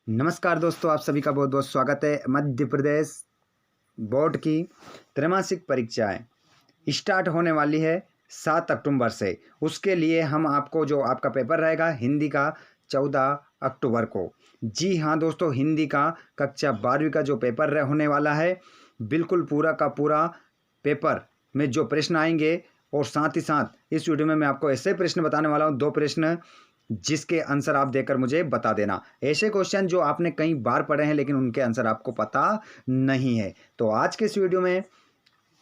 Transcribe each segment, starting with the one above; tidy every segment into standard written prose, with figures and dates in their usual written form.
नमस्कार दोस्तों, आप सभी का बहुत बहुत स्वागत है। मध्य प्रदेश बोर्ड की त्रैमासिक परीक्षाएं स्टार्ट होने वाली है 7 अक्टूबर से। उसके लिए हम आपको जो आपका पेपर रहेगा हिंदी का 14 अक्टूबर को। जी हाँ दोस्तों, हिंदी का कक्षा 12वीं का जो पेपर होने वाला है, बिल्कुल पूरा का पूरा पेपर में जो प्रश्न आएंगे, और साथ ही साथ इस वीडियो में मैं आपको ऐसे प्रश्न बताने वाला हूँ, 2 प्रश्न जिसके आंसर आप देकर मुझे बता देना। ऐसे क्वेश्चन जो आपने कई बार पढ़े हैं लेकिन उनके आंसर आपको पता नहीं है। तो आज के इस वीडियो में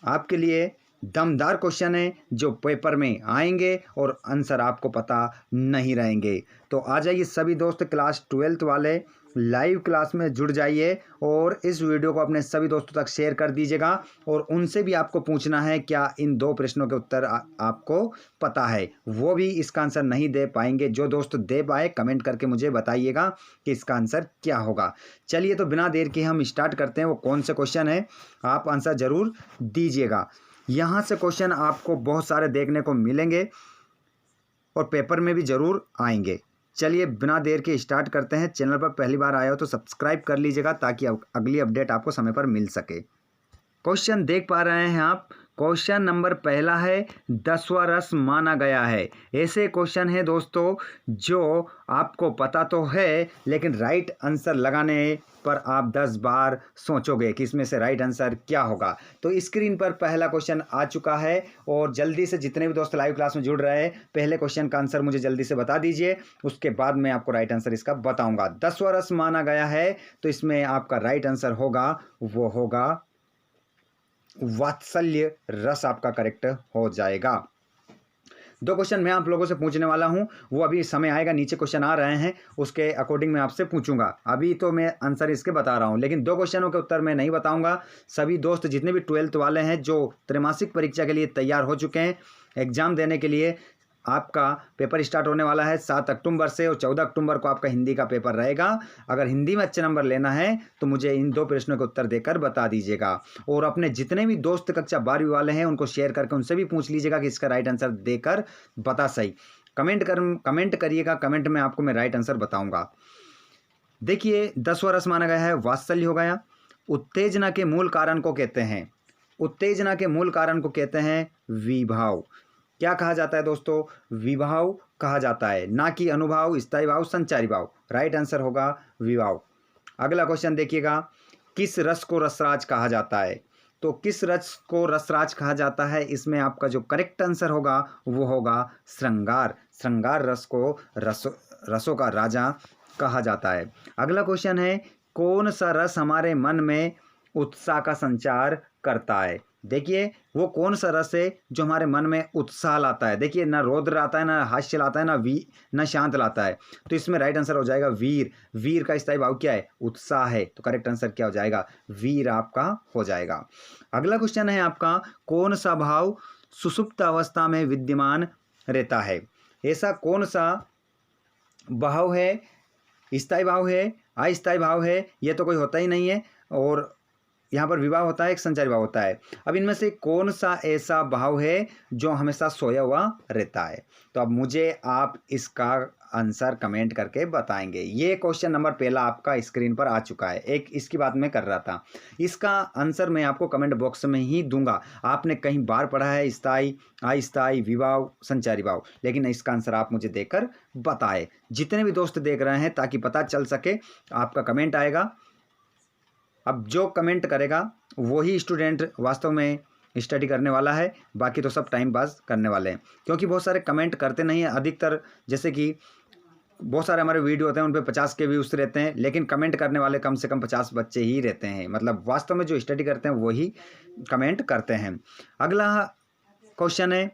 आपके लिए दमदार क्वेश्चन है जो पेपर में आएंगे और आंसर आपको पता नहीं रहेंगे। तो आ जाइए सभी दोस्त, क्लास 12th वाले लाइव क्लास में जुड़ जाइए और इस वीडियो को अपने सभी दोस्तों तक शेयर कर दीजिएगा। और उनसे भी आपको पूछना है क्या इन 2 प्रश्नों के उत्तर आपको पता है। वो भी इसका आंसर नहीं दे पाएंगे। जो दोस्त दे पाए कमेंट करके मुझे बताइएगा कि इसका आंसर क्या होगा। चलिए तो बिना देर के हम स्टार्ट करते हैं। वो कौन से क्वेश्चन है आप आंसर ज़रूर दीजिएगा। यहाँ से क्वेश्चन आपको बहुत सारे देखने को मिलेंगे और पेपर में भी ज़रूर आएंगे। चलिए बिना देर के स्टार्ट करते हैं। चैनल पर पहली बार आए हो तो सब्सक्राइब कर लीजिएगा ताकि अगली अपडेट आपको समय पर मिल सके। क्वेश्चन देख पा रहे हैं आप। क्वेश्चन नंबर पहला है, 10वां रस माना गया है। ऐसे क्वेश्चन है दोस्तों जो आपको पता तो है लेकिन राइट आंसर लगाने पर आप 10 बार सोचोगे कि इसमें से राइट आंसर क्या होगा। तो स्क्रीन पर पहला क्वेश्चन आ चुका है और जल्दी से जितने भी दोस्त लाइव क्लास में जुड़ रहे हैं, पहले क्वेश्चन का आंसर मुझे जल्दी से बता दीजिए, उसके बाद मैं आपको राइट आंसर इसका बताऊंगा। 10वां रस माना गया है तो इसमें आपका राइट आंसर होगा, वो होगा वात्सल्य रस। आपका करेक्ट हो जाएगा। 2 क्वेश्चन मैं आप लोगों से पूछने वाला हूं, वो अभी समय आएगा, नीचे क्वेश्चन आ रहे हैं, उसके अकॉर्डिंग मैं आपसे पूछूंगा। अभी तो मैं आंसर इसके बता रहा हूं लेकिन 2 क्वेश्चनों के उत्तर मैं नहीं बताऊंगा। सभी दोस्त जितने भी 12th वाले हैं जो त्रैमासिक परीक्षा के लिए तैयार हो चुके हैं एग्जाम देने के लिए, आपका पेपर स्टार्ट होने वाला है 7 अक्टूबर से और 14 अक्टूबर को आपका हिंदी का पेपर रहेगा। अगर हिंदी में अच्छे नंबर लेना है तो मुझे इन 2 प्रश्नों के उत्तर देकर बता दीजिएगा। और अपने जितने भी दोस्त कक्षा 12वीं वाले हैं उनको शेयर करके उनसे भी पूछ लीजिएगा कि इसका राइट आंसर देकर बता सही। कमेंट करिएगा, कमेंट में आपको मैं राइट आंसर बताऊँगा। देखिए 10वां रस माना गया है, वात्सल्य हो गया। उत्तेजना के मूल कारण को कहते हैं, उत्तेजना के मूल कारण को कहते हैं विभाव। क्या कहा जाता है दोस्तों? विभाव कहा जाता है, ना कि अनुभाव, स्थायी भाव, संचारी भाव। राइट आंसर होगा विभाव। अगला क्वेश्चन देखिएगा, किस रस को रसराज कहा जाता है? तो किस रस को रसराज कहा जाता है, इसमें आपका जो करेक्ट आंसर होगा वो होगा श्रृंगार। श्रृंगार रस को रसों का राजा कहा जाता है। अगला क्वेश्चन है, कौन सा रस हमारे मन में उत्साह का संचार करता है? देखिए वो कौन सा रस है जो हमारे मन में उत्साह लाता है। देखिए ना रौद्र आता है, ना हास्य लाता है, ना शांत लाता है। तो इसमें राइट आंसर हो जाएगा वीर। वीर का स्थायी भाव क्या है? उत्साह है। तो करेक्ट आंसर क्या हो जाएगा? वीर आपका हो जाएगा। अगला क्वेश्चन है आपका, कौन सा भाव सुषुप्त अवस्था में विद्यमान रहता है? ऐसा कौन सा भाव है? स्थायी भाव है, अस्थायी भाव है, ये तो कोई होता ही नहीं है। और यहाँ पर विभाव होता है, एक संचारी भाव होता है। अब इनमें से कौन सा ऐसा भाव है जो हमेशा सोया हुआ रहता है? तो अब मुझे आप इसका आंसर कमेंट करके बताएंगे। ये क्वेश्चन नंबर पहला आपका स्क्रीन पर आ चुका है। एक इसकी बात मैं कर रहा था, इसका आंसर मैं आपको कमेंट बॉक्स में ही दूंगा। आपने कहीं बार पढ़ा है स्थायी, अस्थायी, विभाव, संचारी भाव, लेकिन इसका आंसर आप मुझे देकर बताए। जितने भी दोस्त देख रहे हैं ताकि पता चल सके, आपका कमेंट आएगा। अब जो कमेंट करेगा वही स्टूडेंट वास्तव में स्टडी करने वाला है, बाकी तो सब टाइम पास करने वाले हैं। क्योंकि बहुत सारे कमेंट करते नहीं हैं अधिकतर, जैसे कि बहुत सारे हमारे वीडियो होते हैं उन पे 50 के व्यूज़ रहते हैं, लेकिन कमेंट करने वाले कम से कम 50 बच्चे ही रहते हैं। मतलब वास्तव में जो स्टडी करते हैं वही कमेंट करते हैं। अगला क्वेश्चन है,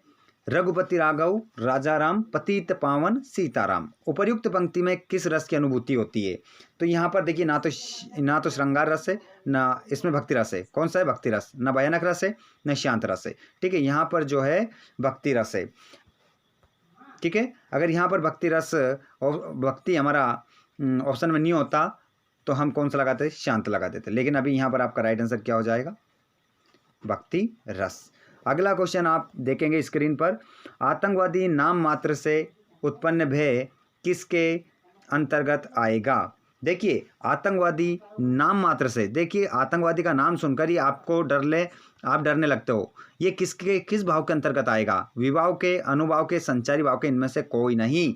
रघुपति राघव राजा राम पतित पावन सीताराम, उपर्युक्त पंक्ति में किस रस की अनुभूति होती है? तो यहाँ पर देखिए ना तो श्रृंगार रस है, ना इसमें भक्ति रस है। कौन सा है? भक्ति रस। ना भयानक रस है, ना शांत रस है। ठीक है, यहाँ पर जो है भक्ति रस है। ठीक है, अगर यहाँ पर भक्ति रस और भक्ति हमारा ऑप्शन में नहीं होता तो हम कौन सा लगाते? शांत लगा देते। लेकिन अभी यहाँ पर आपका राइट आंसर क्या हो जाएगा? भक्ति रस। अगला क्वेश्चन आप देखेंगे स्क्रीन पर, आतंकवादी नाम मात्र से उत्पन्न भय किसके अंतर्गत आएगा? देखिए आतंकवादी नाम मात्र से, देखिए आतंकवादी का नाम सुनकर ही आपको आप डरने लगते हो। ये किस भाव के अंतर्गत आएगा? विभाव के, अनुभाव के, संचारी भाव के, इनमें से कोई नहीं।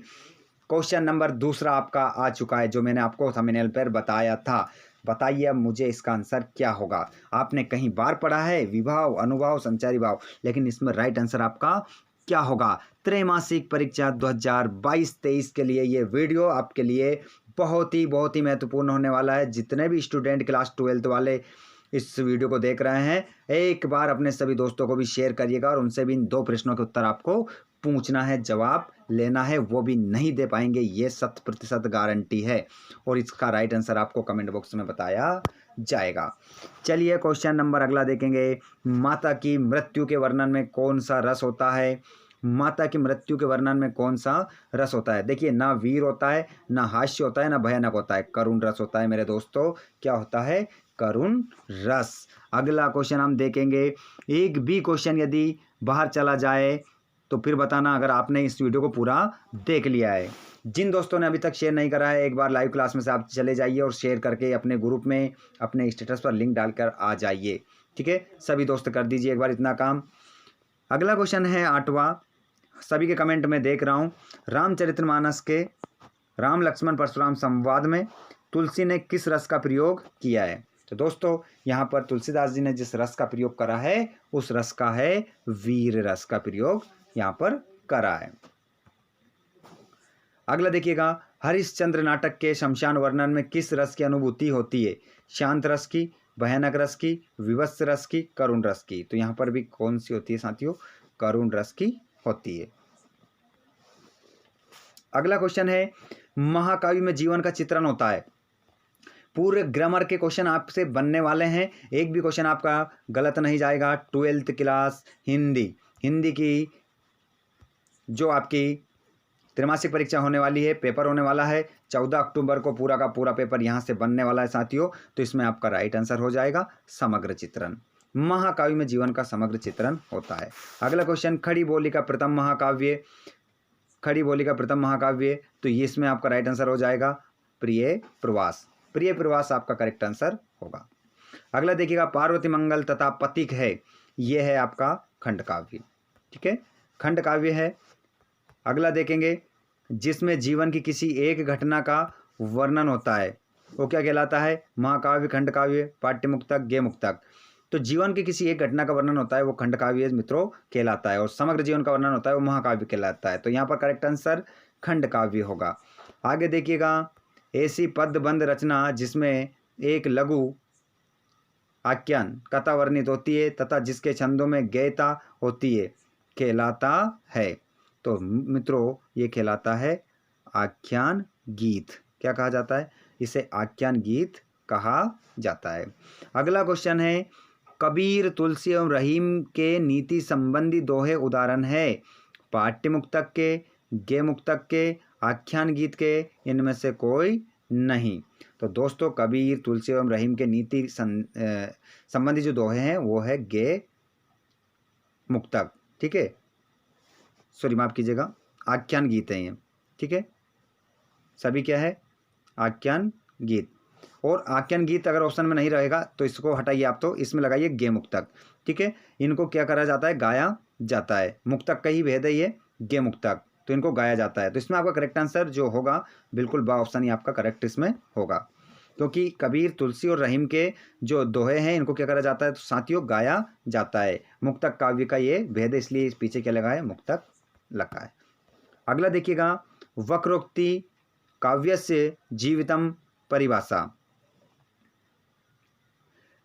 क्वेश्चन नंबर दूसरा आपका आ चुका है जो मैंने आपको थंबनेल पर बताया था। बताइए अब मुझे इसका आंसर क्या होगा। आपने कहीं बार पढ़ा है विभाव, अनुभाव, संचारी भाव, लेकिन इसमें राइट आंसर आपका क्या होगा? त्रैमासिक परीक्षा 2022-23 के लिए ये वीडियो आपके लिए बहुत ही महत्वपूर्ण होने वाला है। जितने भी स्टूडेंट क्लास 12th वाले इस वीडियो को देख रहे हैं, एक बार अपने सभी दोस्तों को भी शेयर करिएगा और उनसे भी इन 2 प्रश्नों के उत्तर आपको पूछना है, जवाब लेना है। वो भी नहीं दे पाएंगे, ये 100% गारंटी है। और इसका राइट आंसर आपको कमेंट बॉक्स में बताया जाएगा। चलिए क्वेश्चन नंबर अगला देखेंगे। माता की मृत्यु के वर्णन में कौन सा रस होता है? माता की मृत्यु के वर्णन में कौन सा रस होता है? देखिए, ना वीर होता है, ना हास्य होता है, ना भयानक होता है, करुण रस होता है मेरे दोस्तों। क्या होता है? करुण रस। अगला क्वेश्चन हम देखेंगे। एक भी क्वेश्चन यदि बाहर चला जाए तो फिर बताना अगर आपने इस वीडियो को पूरा देख लिया है। जिन दोस्तों ने अभी तक शेयर नहीं करा है, एक बार लाइव क्लास में से आप चले जाइए और शेयर करके अपने ग्रुप में, अपने स्टेटस पर लिंक डालकर आ जाइए। ठीक है, सभी दोस्त कर दीजिए एक बार इतना काम। अगला क्वेश्चन है 8वां। सभी के कमेंट में देख रहा हूँ। रामचरितमानस के राम लक्ष्मण परशुराम संवाद में तुलसी ने किस रस का प्रयोग किया है? तो दोस्तों यहाँ पर तुलसीदास जी ने जिस रस का प्रयोग करा है उस रस का है वीर रस का प्रयोग यहाँ पर करा है। अगला देखिएगा। हरिश्चंद्र नाटक के शमशान वर्णन में किस रस की अनुभूति होती है? शांत रस की, भयानक रस की, विवश रस की, करुण रस की? तो यहाँ पर भी कौन सी होती है साथियों? करुण रस की होती है। अगला क्वेश्चन है। महाकाव्य में जीवन का चित्रण होता है। पूरे ग्रामर के क्वेश्चन आपसे बनने वाले हैं, एक भी क्वेश्चन आपका गलत नहीं जाएगा। 12th क्लास हिंदी की जो आपकी त्रैमासिक परीक्षा होने वाली है, पेपर होने वाला है 14 अक्टूबर को, पूरा का पूरा पेपर यहाँ से बनने वाला है साथियों। तो इसमें आपका राइट आंसर हो जाएगा समग्र चित्रण। महाकाव्य में जीवन का समग्र चित्रण होता है। अगला क्वेश्चन। खड़ी बोली का प्रथम महाकाव्य, तो ये इसमें आपका राइट आंसर हो जाएगा प्रिय प्रवास आपका करेक्ट आंसर होगा। अगला देखिएगा। पार्वती मंगल तथा पथिक है, ये है आपका खंड काव्य। ठीक है, खंड काव्य है। अगला देखेंगे। जिसमें जीवन की किसी एक घटना का वर्णन होता है वो क्या कहलाता है? महाकाव्य, खंड काव्य, पाठ्य मुक्तक, गेय मुक्तक। तो जीवन की किसी एक घटना का वर्णन होता है वो खंड काव्य मित्रों कहलाता है, और समग्र जीवन का वर्णन होता है वो महाकाव्य कहलाता है। तो यहाँ पर करेक्ट आंसर खंड काव्य होगा। आगे देखिएगा। ऐसी पद्यबंध रचना जिसमें एक लघु आख्यान कथा वर्णित होती है तथा जिसके छंदों में गेयता होती है कहलाता है। तो मित्रों ये कहलाता है आख्यान गीत। क्या कहा जाता है? इसे आख्यान गीत कहा जाता है। अगला क्वेश्चन है। कबीर, तुलसी एवं रहीम के नीति संबंधी दोहे उदाहरण है? पाठ्य मुक्तक के, गेय मुक्तक के, आख्यान गीत के, इनमें से कोई नहीं। तो दोस्तों कबीर, तुलसी एवं रहीम के नीति संबंधी जो दोहे हैं वो है गेय मुक्तक। ठीक है, सॉरी माफ कीजिएगा, आख्यान गीत है ये। ठीक है, सभी क्या है? आख्यान गीत। और आख्यान गीत अगर ऑप्शन में नहीं रहेगा तो इसको हटाइए आप, तो इसमें लगाइए गेय मुक्तक। ठीक है, इनको क्या करा जाता है? गाया जाता है। मुक्तक का ही भेद है ये गेय मुक्तक, तो इनको गाया जाता है। तो इसमें आपका करेक्ट आंसर जो होगा बिल्कुल बा ऑप्शन ही आपका करेक्ट इसमें होगा, क्योंकि कबीर, तुलसी और रहीम के जो दोहे हैं इनको क्या करा जाता है? तो साथियों गाया जाता है। मुक्तक काव्य का ये भेद है, इसलिए इस पीछे क्या लगा है? मुक्तक लगा है। अगला देखिएगा। वक्रोक्ति काव्यस्य जीवितम परिभाषा।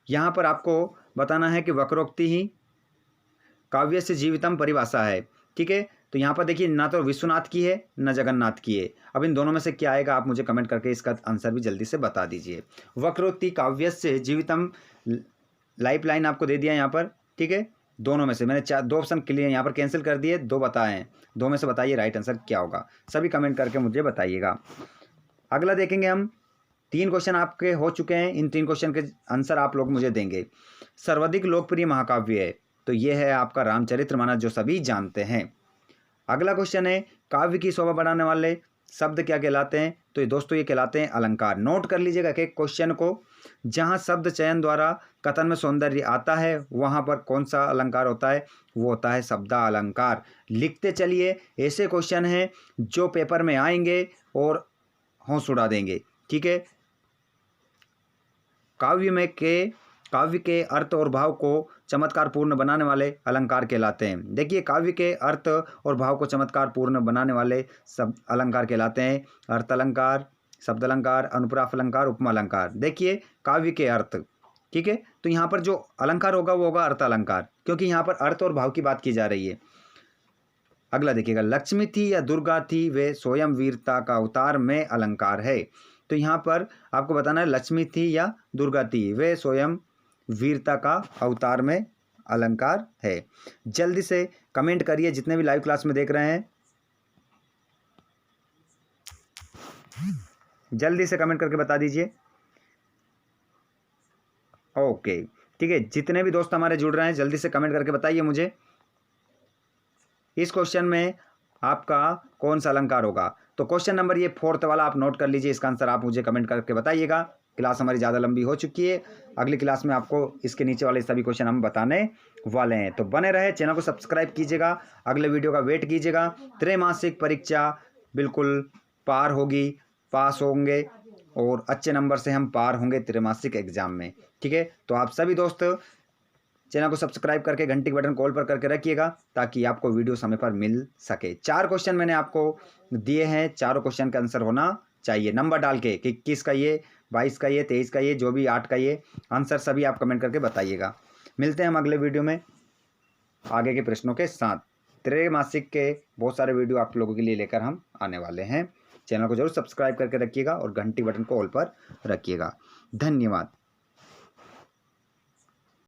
यहाँ पर आपको बताना है कि वक्रोक्ति ही काव्यस्य जीवितम परिभाषा है। ठीक है, तो यहाँ पर देखिए ना तो विश्वनाथ की है ना जगन्नाथ की है। अब इन दोनों में से क्या आएगा आप मुझे कमेंट करके इसका आंसर भी जल्दी से बता दीजिए। वक्रोक्ति काव्यस्य जीवितम लाइफ लाइन आपको दे दिया यहाँ पर। ठीक है, दोनों में से मैंने 2 ऑप्शन क्लियर यहाँ पर कैंसिल कर दिए, 2 बताए हैं, 2 में से बताइए राइट आंसर क्या होगा। सभी कमेंट करके मुझे बताइएगा। अगला देखेंगे हम। 3 क्वेश्चन आपके हो चुके हैं, इन 3 क्वेश्चन के आंसर आप लोग मुझे देंगे। सर्वाधिक लोकप्रिय महाकाव्य है, तो ये है आपका रामचरितमानस जो सभी जानते हैं। अगला क्वेश्चन है। काव्य की शोभा बढ़ाने वाले शब्द क्या कहलाते हैं? तो ये दोस्तों ये कहलाते हैं अलंकार। नोट कर लीजिएगा कि क्वेश्चन को, जहाँ शब्द चयन द्वारा कथन में सौंदर्य आता है वहाँ पर कौन सा अलंकार होता है? वो होता है शब्दालंकार। लिखते चलिए, ऐसे क्वेश्चन हैं जो पेपर में आएंगे और होश उड़ा देंगे। ठीक है। काव्य के अर्थ और भाव को चमत्कार पूर्ण बनाने वाले अलंकार कहलाते हैं। देखिए, काव्य के अर्थ और भाव को चमत्कार पूर्ण बनाने वाले सब अलंकार कहलाते हैं अर्थ अलंकार, शब्द अलंकार, अनुप्रास अलंकार, उपमा अलंकार। देखिए, काव्य के अर्थ, ठीक है, तो यहाँ पर जो अलंकार होगा वो होगा अर्थ अलंकार, क्योंकि यहाँ पर अर्थ और भाव की बात की जा रही है। अगला देखिएगा, लक्ष्मी थी या दुर्गा थी वे स्वयं वीरता का अवतार में अलंकार है। तो यहाँ पर आपको बताना है लक्ष्मी थी या दुर्गा थी वे स्वयं वीरता का अवतार में अलंकार है। जल्दी से कमेंट करिए जितने भी लाइव क्लास में देख रहे हैं, जल्दी से कमेंट करके बता दीजिए। ओके, ठीक है, जितने भी दोस्त हमारे जुड़ रहे हैं जल्दी से कमेंट करके बताइए मुझे इस क्वेश्चन में आपका कौन सा अलंकार होगा। तो क्वेश्चन नंबर ये 4th वाला आप नोट कर लीजिए, इसका आंसर आप मुझे कमेंट करके बताइएगा। क्लास हमारी ज़्यादा लंबी हो चुकी है, अगली क्लास में आपको इसके नीचे वाले सभी क्वेश्चन हम बताने वाले हैं। तो बने रहे, चैनल को सब्सक्राइब कीजिएगा, अगले वीडियो का वेट कीजिएगा। त्रैमासिक परीक्षा बिल्कुल पार होगी, पास होंगे और अच्छे नंबर से हम पार होंगे त्रैमासिक एग्जाम में। ठीक है, तो आप सभी दोस्त चैनल को सब्सक्राइब करके घंटी के बटन कॉल पर करके रखिएगा ताकि आपको वीडियो समय पर मिल सके। 4 क्वेश्चन मैंने आपको दिए हैं, चारों क्वेश्चन का आंसर होना चाहिए नंबर डाल के कि 21 का ये, 22 का ये, 23 का ये, जो भी 8 का ये आंसर सभी आप कमेंट करके बताइएगा। मिलते हैं हम अगले वीडियो में आगे के प्रश्नों के साथ। त्रैमासिक के बहुत सारे वीडियो आप लोगों के लिए लेकर हम आने वाले हैं। चैनल को जरूर सब्सक्राइब करके रखिएगा और घंटी बटन को ऑल पर रखिएगा। धन्यवाद।